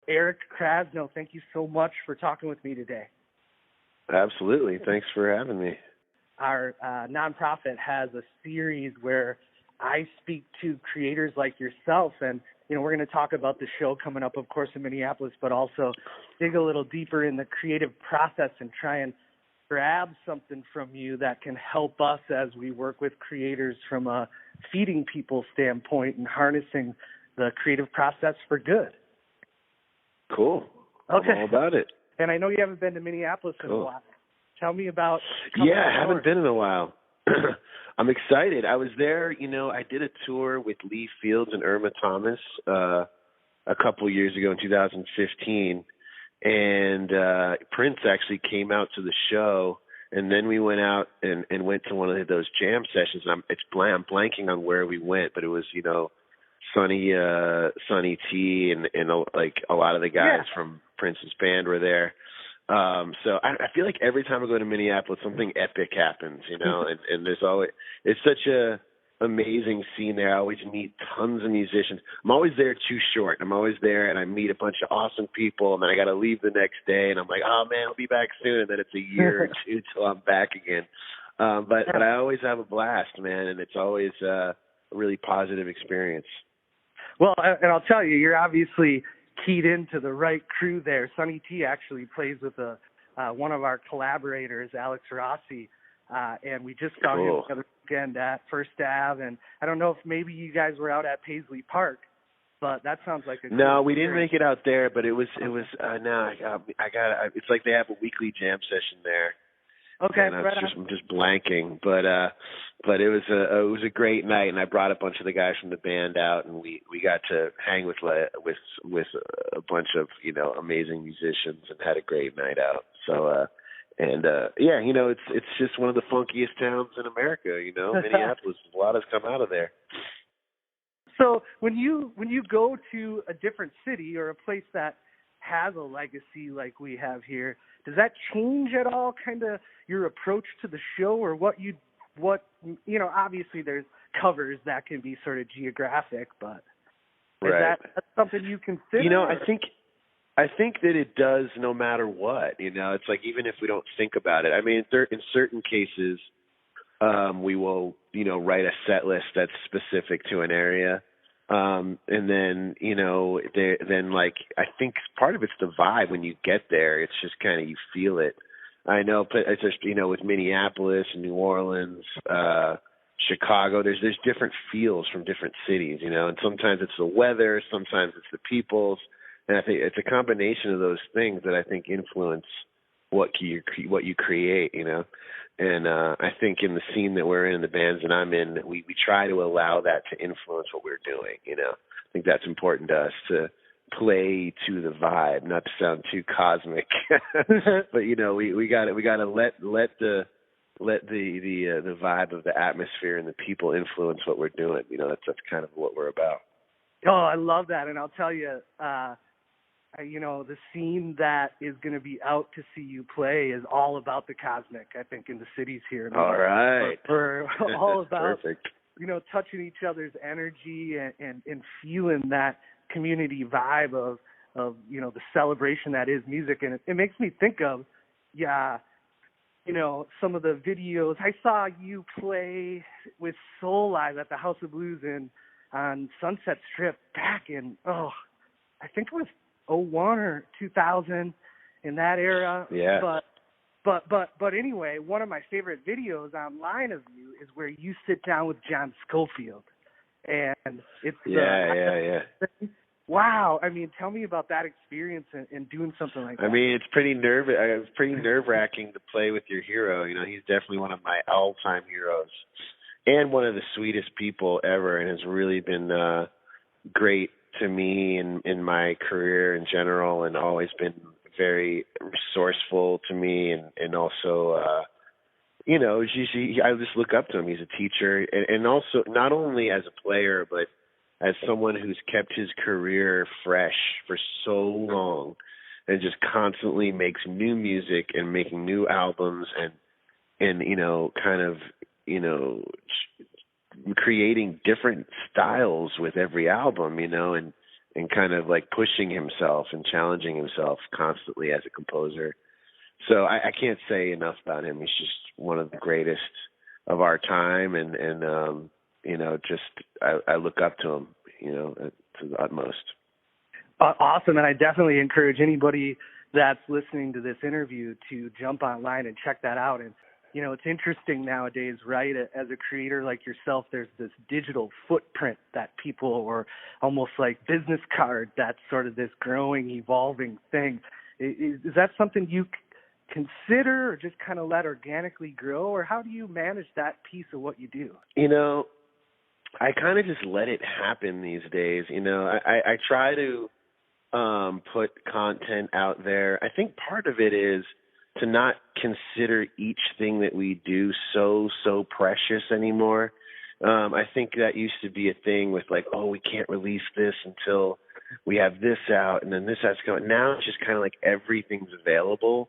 Eric Krasno, thank you so much for talking with me today. Absolutely. Thanks for having me. Our nonprofit has a series where I speak to creators like yourself, and we're going to talk about the show coming up, of course, in Minneapolis, but also dig a little deeper in the creative process and try and grab something from you that can help us as we work with creators from a feeding people standpoint and harnessing the creative process for good. Cool. Okay. I'm all about it. And I know you haven't been to Minneapolis in a while. Tell me about... Yeah, I haven't been in a while. I'm excited. I was there, I did a tour with Lee Fields and Irma Thomas a couple of years ago in 2015. And Prince actually came out to the show, and then we went out and went to one of those jam sessions. I'm blanking on where we went, but it was, Sonny T and like a lot of the guys from Prince's band were there. So I feel like every time I go to Minneapolis, something epic happens, and there's always, it's such a amazing scene there. I always meet tons of musicians. I'm always there too short. I'm always there and I meet a bunch of awesome people, and then I got to leave the next day and I'm like, oh man, I'll be back soon. And then it's a year or two till I'm back again. But I always have a blast, man. And it's always a really positive experience. Well, and I'll tell you, you're obviously keyed into the right crew there. Sonny T actually plays with one of our collaborators, Alex Rossi, and we just saw him the other weekend at First Ave. And I don't know if maybe you guys were out at Paisley Park, but that sounds like a no. We didn't make it out there, but it was. It's like they have a weekly jam session there. Okay, and I'm just blanking, but it was a great night, and I brought a bunch of the guys from the band out, and we got to hang with a bunch of amazing musicians and had a great night out. So it's just one of the funkiest towns in America. Minneapolis, a lot has come out of there. So when you go to a different city or a place that has a legacy like we have here, does that change at all kind of your approach to the show, or obviously there's covers that can be sort of geographic, but is that something you consider? I think that it does no matter what, it's like, even if we don't think about it. I mean, in certain cases, we will, write a set list that's specific to an area. And then, I think part of it's the vibe when you get there. It's just kind of, you feel it. I know, but it's just, with Minneapolis, New Orleans, Chicago, there's different feels from different cities, and sometimes it's the weather, sometimes it's the peoples. And I think it's a combination of those things that I think influence what you create, And I think in the scene that we're in, the bands that I'm in, we try to allow that to influence what we're doing, I think that's important to us, to play to the vibe, not to sound too cosmic, but we got to let the vibe of the atmosphere and the people influence what we're doing. That's kind of what we're about. Oh, I love that. And I'll tell you, the scene that is going to be out to see you play is all about the cosmic, I think, in the cities here. All right. We're all about, perfect. touching each other's energy and feeling that community vibe of the celebration that is music. And it makes me think of, some of the videos. I saw you play with Soulive at the House of Blues on Sunset Strip back in, I think it was 01 or 2000, in that era. Yeah. But anyway, one of my favorite videos online of you is where you sit down with John Scofield, and it's yeah. Wow. I mean, tell me about that experience and doing something like that. I mean, it's pretty nerve-wracking to play with your hero. He's definitely one of my all-time heroes and one of the sweetest people ever, and has really been great to me in my career in general, and always been very resourceful to me, and also I just look up to him. He's a teacher, and also not only as a player, but as someone who's kept his career fresh for so long, and just constantly makes new music and making new albums, and creating different styles with every album, and and kind of like pushing himself and challenging himself constantly as a composer. So I can't say enough about him. He's just one of the greatest of our time, and you know, just I look up to him, you know, to the utmost. Awesome, and I definitely encourage anybody that's listening to this interview to jump online and check that out. And you know, it's interesting nowadays, right? As a creator like yourself, there's this digital footprint that people, or almost like business card, that's sort of this growing, evolving thing. Is that something you consider, or just kind of let organically grow, or how do you manage that piece of what you do? You know, I kind of just let it happen these days. You know, I try to put content out there. I think part of it is to not consider each thing that we do so precious anymore. I think that used to be a thing with like, oh, we can't release this until we have this out, and then this has to go. Now it's just kind of like everything's available.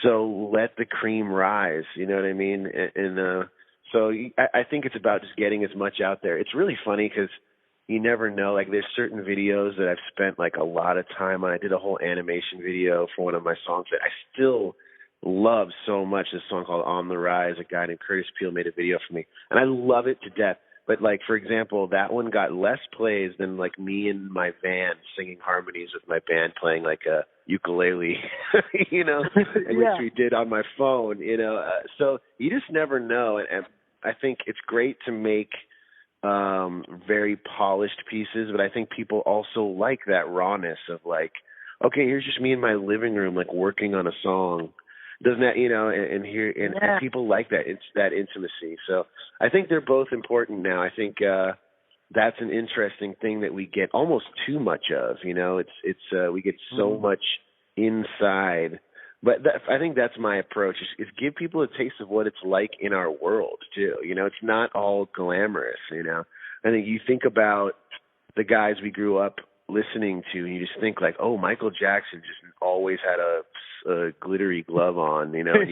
So let the cream rise, you know what I mean? And so I think it's about just getting as much out there. It's really funny because you never know. Like there's certain videos that I've spent like a lot of time on. I did a whole animation video for one of my songs that I still love so much. This song called On the Rise. A guy named Curtis Peele made a video for me, and I love it to death. But like, for example, that one got less plays than like me in my van singing harmonies with my band playing like a ukulele, you know, and which we did on my phone, you know. So you just never know. And I think it's great to make very polished pieces, but I think people also like that rawness of like, okay, here's just me in my living room, like working on a song. Doesn't that, you know, and people like that. It's that intimacy. So I think they're both important now. I think that's an interesting thing that we get almost too much of, you know. It's we get so much inside. But I think that's my approach, is give people a taste of what it's like in our world, too. You know, it's not all glamorous, you know. I think you think about the guys we grew up listening to, and you just think like, oh, Michael Jackson just always had a glittery glove on, you know. And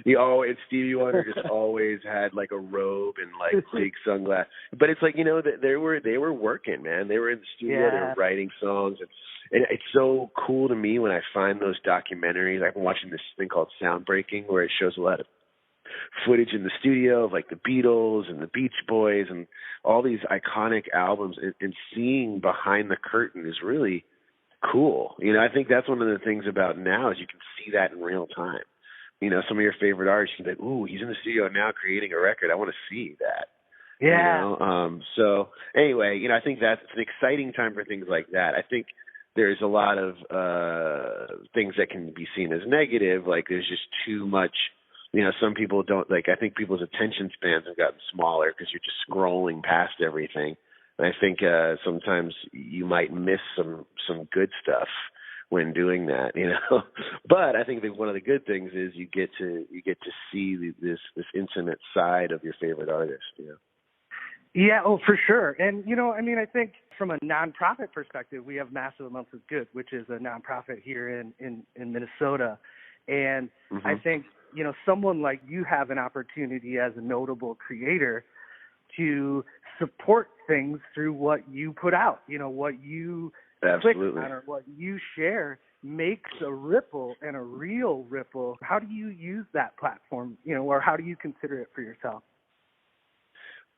you always, Stevie Wonder just always had like a robe and like big sunglasses. But it's like, you know, that they were working, man. They were in the studio, they were writing songs, and it's so cool to me when I find those documentaries. I've been watching this thing called Soundbreaking, where it shows a lot of footage in the studio of like the Beatles and the Beach Boys and all these iconic albums, and seeing behind the curtain is really cool. You know, I think that's one of the things about now is you can see that in real time. You know, some of your favorite artists, you can be like, ooh, he's in the studio now creating a record. I want to see that. Yeah. You know? So anyway, you know, I think that's an exciting time for things like that. I think there's a lot of things that can be seen as negative, like there's just too much. You know, some people don't, like, I think people's attention spans have gotten smaller because you're just scrolling past everything. And I think sometimes you might miss some good stuff when doing that, you know. But I think that one of the good things is you get to see this intimate side of your favorite artist, you know. Yeah, oh, for sure. And, you know, I mean, I think from a nonprofit perspective, we have Massive Amounts of Good, which is a nonprofit here in Minnesota. And I think, you know, someone like you have an opportunity as a notable creator to support things through what you put out, you know, what you click on or what you share makes a ripple, and a real ripple. How do you use that platform, you know, or how do you consider it for yourself?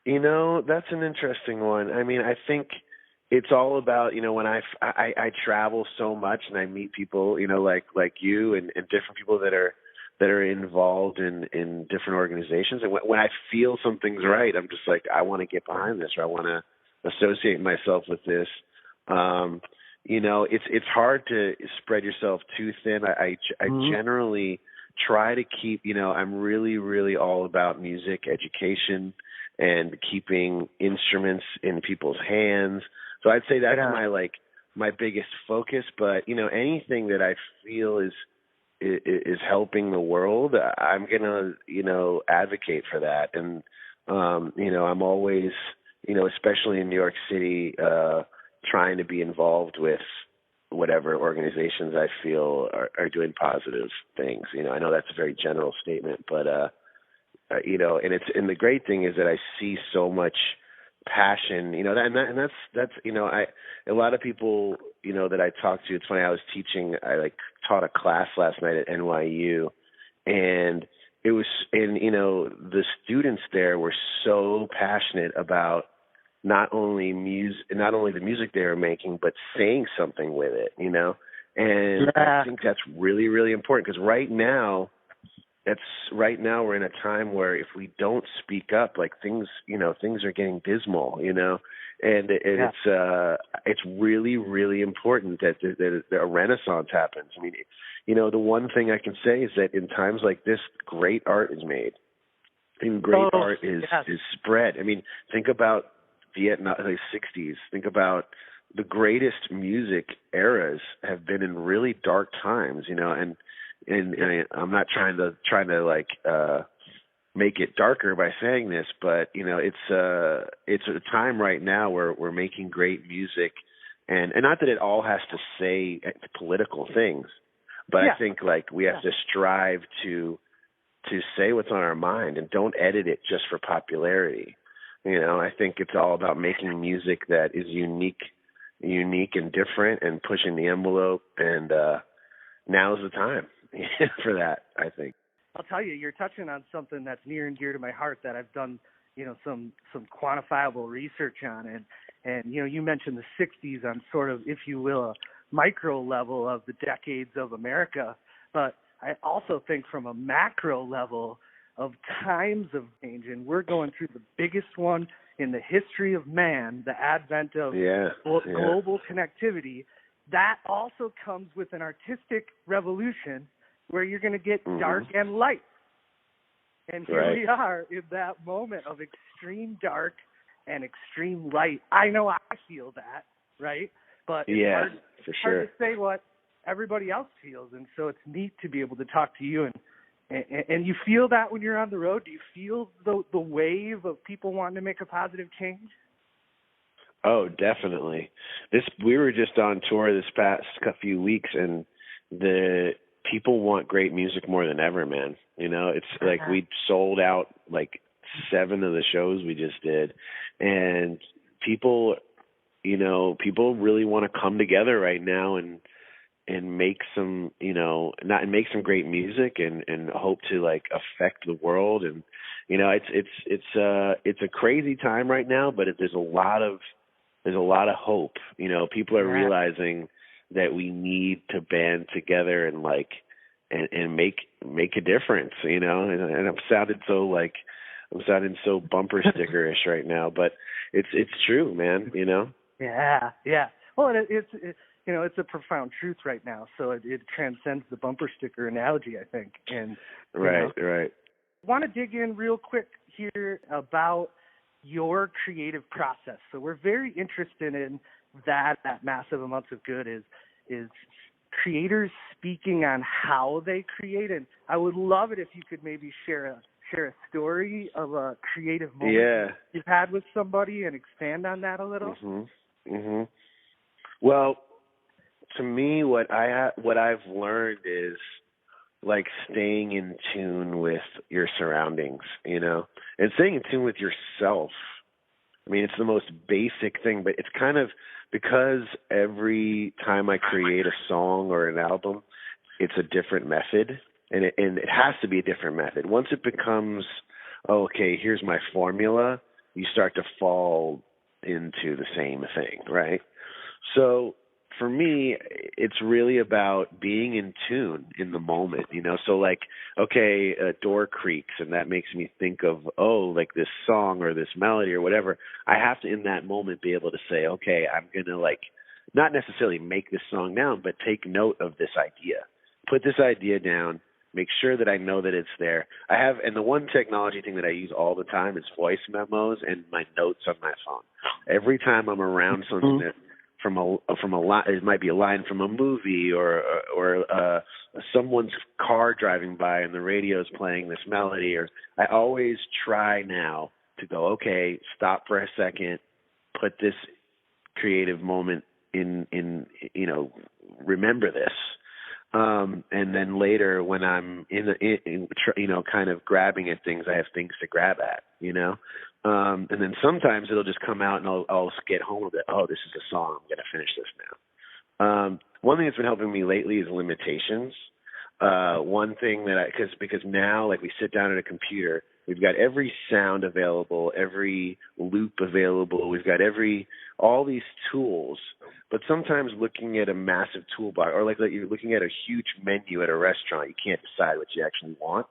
You know, that's an interesting one. I mean, I think it's all about, you know, when I travel so much and I meet people, you know, like you and different people that are involved in different organizations. And when I feel something's right, I'm just like, I want to get behind this, or I want to associate myself with this. You know, it's hard to spread yourself too thin. I generally try to keep, you know, I'm really, really all about music education and keeping instruments in people's hands. So I'd say that's my biggest focus. But, you know, anything that I feel is helping the world, I'm going to, you know, advocate for that. And, you know, I'm always, you know, especially in New York City, trying to be involved with whatever organizations I feel are doing positive things. You know, I know that's a very general statement, but, you know, and the great thing is that I see so much passion, that's a lot of people, that I talk to. It's funny. I taught a class last night at NYU, and the students there were so passionate about not only the music they were making, but saying something with it, and I think that's really, really important, because right now we're in a time where if we don't speak up, like things are getting dismal, and it's really, really important that a renaissance happens. I mean, the one thing I can say is that in times like this, great art is made, and great art is spread. I mean, think about Vietnam, the 60s. Think about the greatest music eras have been in really dark times, and I'm not trying to make it darker by saying this, but it's a time right now where we're making great music, and not that it all has to say political things, but I think we have to strive to say what's on our mind and don't edit it just for popularity. I think it's all about making music that is unique and different and pushing the envelope, and now's the time for that, I think. I'll tell you, you're touching on something that's near and dear to my heart that I've done, some quantifiable research on. And you mentioned the 60s on sort of, if you will, a micro level of the decades of America. But I also think from a macro level of times of change, and we're going through the biggest one in the history of man, the advent of global connectivity. That also comes with an artistic revolution where you're going to get dark and light. And here we are in that moment of extreme dark and extreme light. I know I feel that, right? But it's hard to say what everybody else feels. And so it's neat to be able to talk to you. And you feel that when you're on the road? Do you feel the wave of people wanting to make a positive change? Oh, definitely. We were just on tour this past few weeks, and the people want great music more than ever, man. It's like we sold out 7 of the shows we just did, and people really want to come together right now and make some, make some great music and hope to affect the world. And it's a crazy time right now, but there's a lot of hope. People are realizing that we need to band together and make a difference, and I'm sounding so bumper stickerish right now, but it's true, man, Yeah. Well, it's a profound truth right now, so it transcends the bumper sticker analogy, I think. And right. I want to dig in real quick here about your creative process. So we're very interested in that Massive Amounts of Good is creators speaking on how they create, and I would love it if you could maybe share a story of a creative moment you've had with somebody and expand on that a little. Well, to me, what I've learned is staying in tune with your surroundings, and staying in tune with yourself. I mean, it's the most basic thing, but it's kind of because every time I create a song or an album, it's a different method, and it has to be a different method. Once it becomes, okay, here's my formula, you start to fall into the same thing, right? So for me, it's really about being in tune in the moment, so okay, a door creaks and that makes me think of, this song or this melody or whatever. I have to in that moment be able to say, okay, I'm going to not necessarily make this song down, but take note of this idea, put this idea down, make sure that I know that it's there. And the one technology thing that I use all the time is voice memos and my notes on my phone. Every time I'm around something that from a line, it might be a line from a movie or someone's car driving by and the radio's playing this melody, or I always try now to go, okay, stop for a second, put this creative moment in remember this. And then later when I'm kind of grabbing at things, I have things to grab at, And then sometimes it'll just come out and I'll get home with it. Oh, this is a song. I'm going to finish this now. One thing that's been helping me lately is limitations. One thing that because now, like, we sit down at a computer, we've got every sound available, every loop available. We've got all these tools, but sometimes looking at a massive toolbox, or like you're looking at a huge menu at a restaurant, you can't decide what you actually want.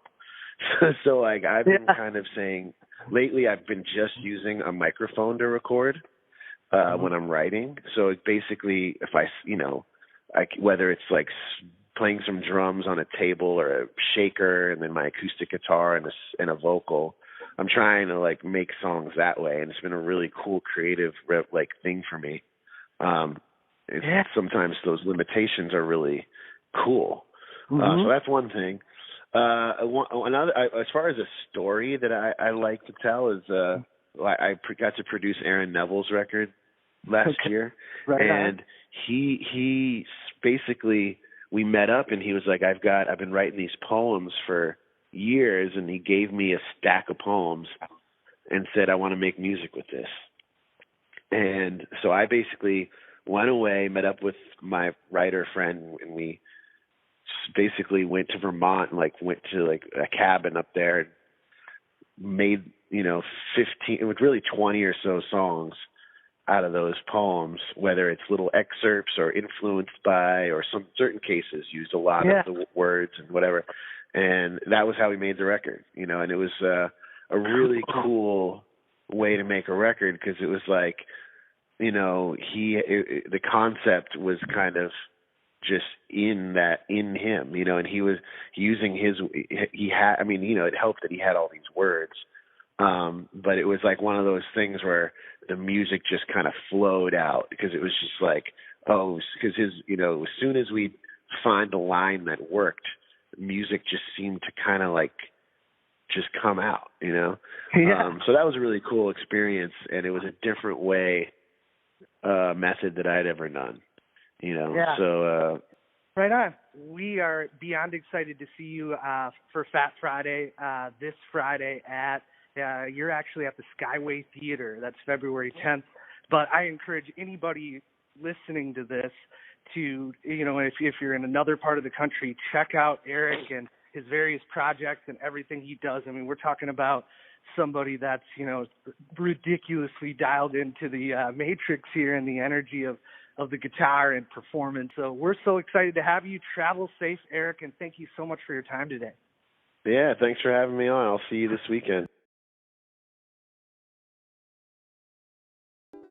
So like, I've been kind of saying lately, I've been just using a microphone to record when I'm writing. So basically, if whether it's like playing some drums on a table or a shaker, and then my acoustic guitar and a vocal, I'm trying to like make songs that way, and it's been a really cool creative like thing for me. Sometimes those limitations are really cool. So that's one thing. Another, as far as a story that I like to tell is I got to produce Aaron Neville's record last year, and he basically, we met up and he was like, I've been writing these poems for years, and he gave me a stack of poems and said, I want to make music with this. And so I basically went away, met up with my writer friend, and we basically went to Vermont and went to a cabin up there and made 15, it was really 20 or so songs out of those poems, whether it's little excerpts or influenced by, or some certain cases used a lot of the words and whatever. And that was how we made the record, and it was a really cool way to make a record, because it was like, the concept was kind of just in him, and he was using it helped that he had all these words. But it was like one of those things where the music just kind of flowed out, because it was just like, because as soon as we find a line that worked, music just seemed to kind of just come out, So that was a really cool experience, and it was a different method that I'd ever done, so. Right on. We are beyond excited to see you for Fat Friday this Friday you're actually at the Skyway Theater. That's February 10th. But I encourage anybody listening to this to, if you're in another part of the country, check out Eric and his various projects and everything he does. I mean, we're talking about somebody that's, ridiculously dialed into the matrix here and the energy of the guitar and performance. So we're so excited to have you. Travel safe, Eric, and thank you so much for your time today. Yeah, thanks for having me on. I'll see you this weekend.